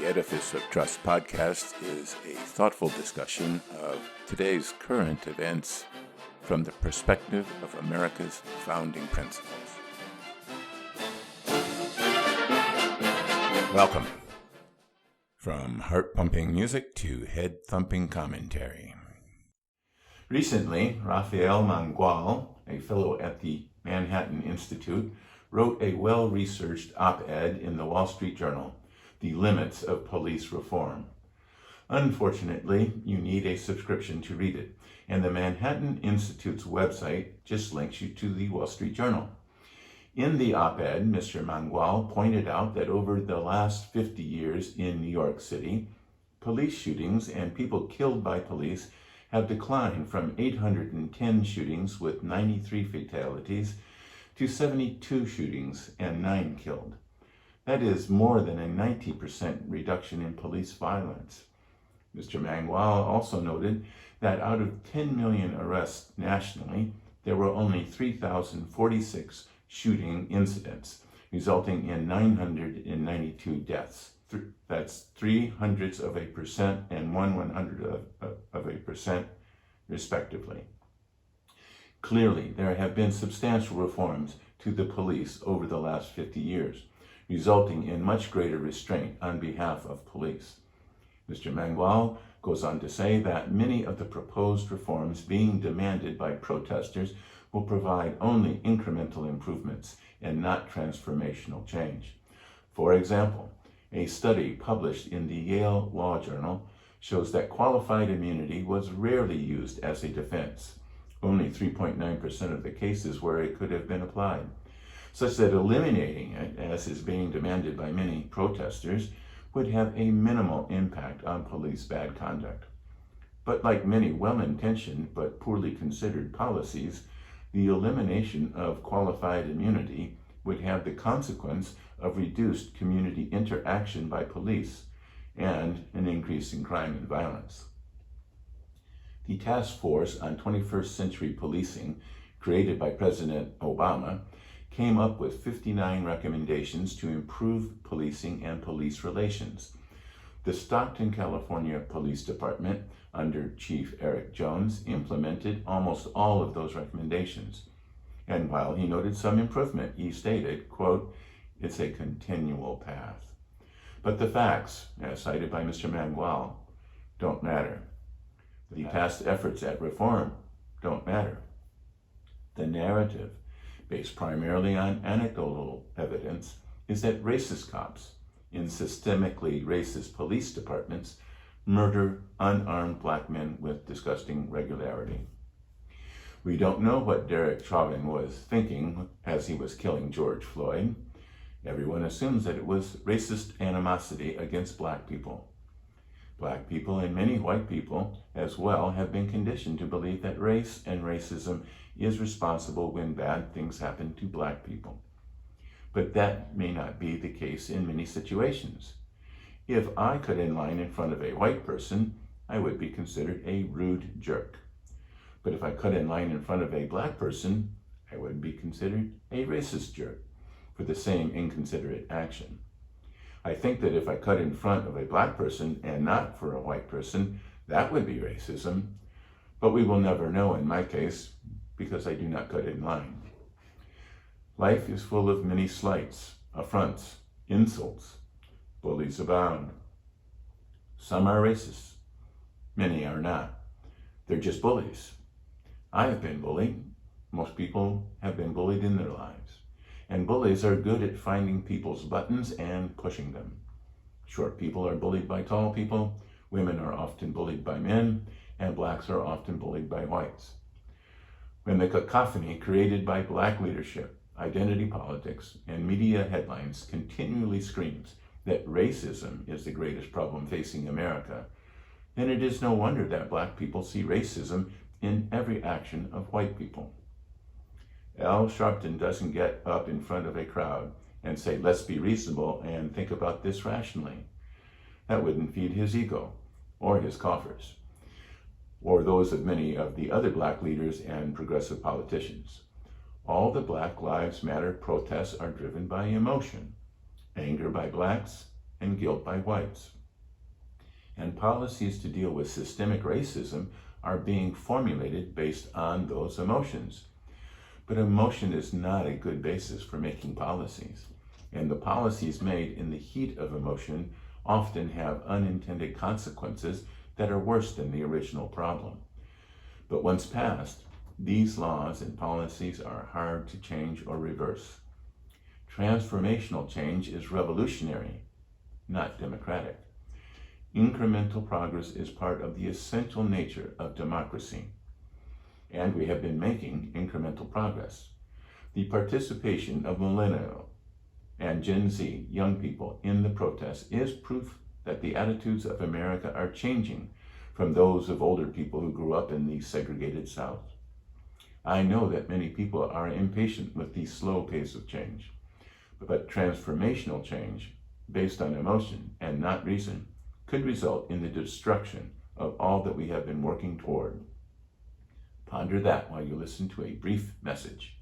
Edifice of Trust podcast is a thoughtful discussion of today's current events from the perspective of America's founding principles. Welcome. From heart-pumping music to head-thumping commentary. Recently, Rafael Mangual, a fellow at the Manhattan Institute, wrote a well-researched op-ed in the Wall Street Journal, The Limits of Police Reform. Unfortunately, you need a subscription to read it, and the Manhattan Institute's website just links you to the Wall Street Journal. In the op-ed, Mr. Mangual pointed out that over the last 50 years in New York City, police shootings and people killed by police have declined from 810 shootings with 93 fatalities to 72 shootings and 9 killed. That is more than a 90% reduction in police violence. Mr. Mangual also noted that out of 10 million arrests nationally, there were only 3,046 shooting incidents, resulting in 992 deaths. That's 0.03% and 0.01% respectively. Clearly, there have been substantial reforms to the police over the last 50 years, resulting in much greater restraint on behalf of police. Mr. Mangual goes on to say that many of the proposed reforms being demanded by protesters will provide only incremental improvements and not transformational change. For example, a study published in the Yale Law Journal shows that qualified immunity was rarely used as a defense, only 3.9% of the cases where it could have been applied, such that eliminating it, as is being demanded by many protesters, would have a minimal impact on police bad conduct. But like many well-intentioned but poorly considered policies, the elimination of qualified immunity would have the consequence of reduced community interaction by police and an increase in crime and violence. The Task Force on 21st Century Policing, created by President Obama, came up with 59 recommendations to improve policing and police relations. The Stockton, California Police Department, under Chief Eric Jones, implemented almost all of those recommendations. And while he noted some improvement, he stated, quote, "It's a continual path." But the facts, as cited by Mr. Mangual, don't matter. The past efforts at reform don't matter. The narrative, based primarily on anecdotal evidence, is that racist cops in systemically racist police departments murder unarmed black men with disgusting regularity. We don't know what Derek Chauvin was thinking as he was killing George Floyd. Everyone assumes that it was racist animosity against black people. Black people and many white people as well have been conditioned to believe that race and racism is responsible when bad things happen to black people. But that may not be the case in many situations. If I cut in line in front of a white person, I would be considered a rude jerk. But if I cut in line in front of a black person, I would be considered a racist jerk for the same inconsiderate action. I think that if I cut in front of a black person and not for a white person, that would be racism. But we will never know in my case because I do not cut in line. Life is full of many slights, affronts, insults. Bullies abound. Some are racist. Many are not. They're just bullies. I have been bullied. Most people have been bullied in their lives. And bullies are good at finding people's buttons and pushing them. Short people are bullied by tall people. Women are often bullied by men. And blacks are often bullied by whites. When the cacophony created by black leadership, identity politics, and media headlines continually screams that racism is the greatest problem facing America, then it is no wonder that black people see racism in every action of white people. Al Sharpton doesn't get up in front of a crowd and say, "Let's be reasonable and think about this rationally." That wouldn't feed his ego or his coffers, or those of many of the other black leaders and progressive politicians. All the Black Lives Matter protests are driven by emotion, anger by blacks and guilt by whites. and policies to deal with systemic racism are being formulated based on those emotions. But emotion is not a good basis for making policies, and the policies made in the heat of emotion often have unintended consequences that are worse than the original problem. But once passed, these laws and policies are hard to change or reverse. Transformational change is revolutionary, not democratic. Incremental progress is part of the essential nature of democracy, and we have been making incremental progress. The participation of millennial and Gen Z young people in the protests is proof that the attitudes of America are changing from those of older people who grew up in the segregated South. I know that many people are impatient with the slow pace of change, but transformational change based on emotion and not reason could result in the destruction of all that we have been working toward. Ponder that while you listen to a brief message.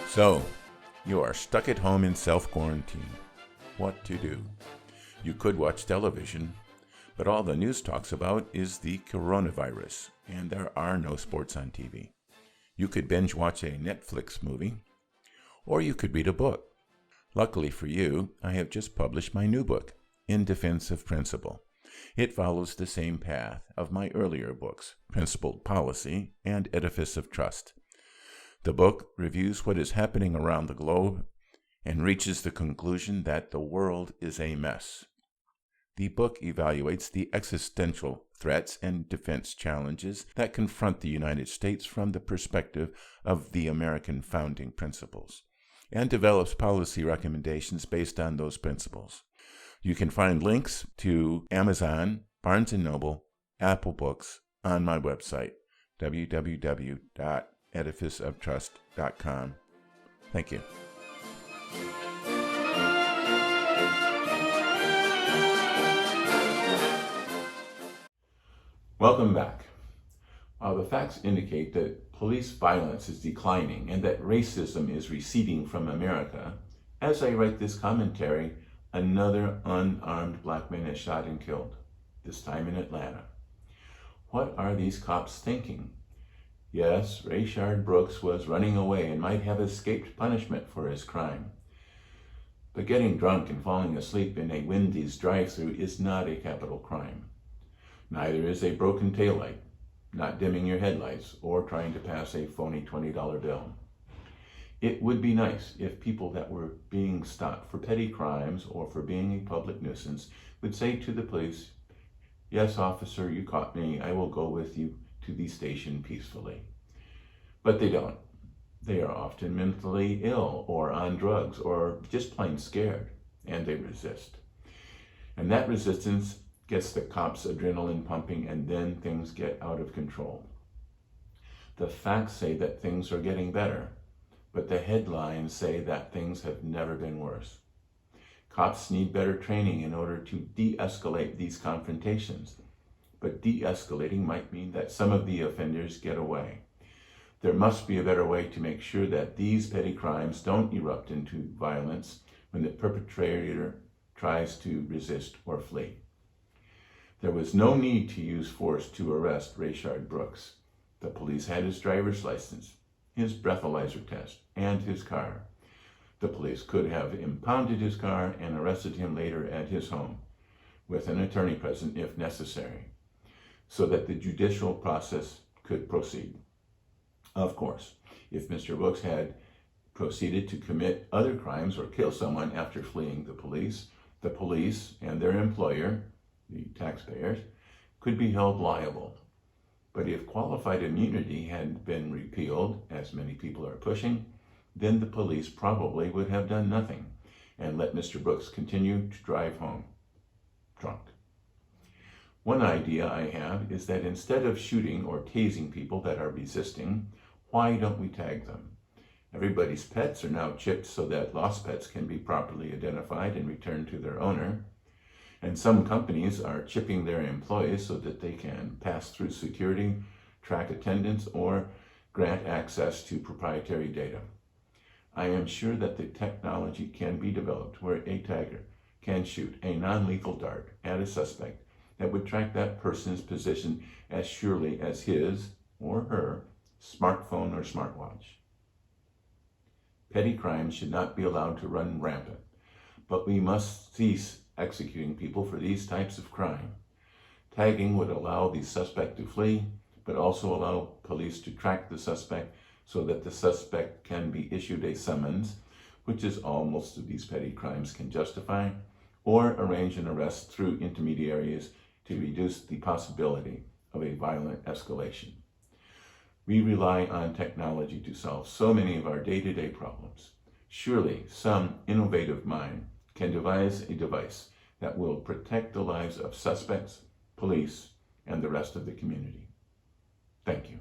So, you are stuck at home in self-quarantine. What to do? You could watch television, but all the news talks about is the coronavirus, and there are no sports on TV. You could binge watch a Netflix movie, or you could read a book. Luckily for you, I have just published my new book, In Defense of Principle. It follows the same path of my earlier books, Principled Policy and Edifice of Trust. The book reviews what is happening around the globe and reaches the conclusion that the world is a mess. The book evaluates the existential threats and defense challenges that confront the United States from the perspective of the American founding principles, and develops policy recommendations based on those principles. You can find links to Amazon, Barnes & Noble, Apple Books on my website, www.edificeoftrust.com. Thank you. Welcome back. While the facts indicate that police violence is declining and that racism is receding from America, as I write this commentary, another unarmed black man is shot and killed, this time in Atlanta. What are these cops thinking? Yes, Rayshard Brooks was running away and might have escaped punishment for his crime. But getting drunk and falling asleep in a Wendy's drive-thru is not a capital crime. Neither is a broken taillight, not dimming your headlights, or trying to pass a phony $20 bill. It would be nice if people that were being stopped for petty crimes or for being a public nuisance would say to the police, "Yes, officer, you caught me. I will go with you to the station peacefully." But they don't. They are often mentally ill or on drugs or just plain scared, and they resist. And that resistance gets the cops' adrenaline pumping, and then things get out of control. The facts say that things are getting better, but the headlines say that things have never been worse. Cops need better training in order to de-escalate these confrontations, but de-escalating might mean that some of the offenders get away. There must be a better way to make sure that these petty crimes don't erupt into violence when the perpetrator tries to resist or flee. There was no need to use force to arrest Rayshard Brooks. The police had his driver's license, his breathalyzer test, and his car. The police could have impounded his car and arrested him later at his home, with an attorney present if necessary, so that the judicial process could proceed. Of course, if Mr. Brooks had proceeded to commit other crimes or kill someone after fleeing the police and their employer, the taxpayers, could be held liable. But if qualified immunity had been repealed, as many people are pushing, then the police probably would have done nothing and let Mr. Brooks continue to drive home drunk. One idea I have is that instead of shooting or tasing people that are resisting, why don't we tag them? Everybody's pets are now chipped so that lost pets can be properly identified and returned to their owner. And some companies are chipping their employees so that they can pass through security, track attendance, or grant access to proprietary data. I am sure that the technology can be developed where a tagger can shoot a non-lethal dart at a suspect that would track that person's position as surely as his or her smartphone or smartwatch. Petty crimes should not be allowed to run rampant, but we must cease executing people for these types of crime. Tagging would allow the suspect to flee, but also allow police to track the suspect so that the suspect can be issued a summons, which is all most of these petty crimes can justify, or arrange an arrest through intermediaries to reduce the possibility of a violent escalation. We rely on technology to solve so many of our day-to-day problems. Surely some innovative mind can devise a device that will protect the lives of suspects, police, and the rest of the community. Thank you.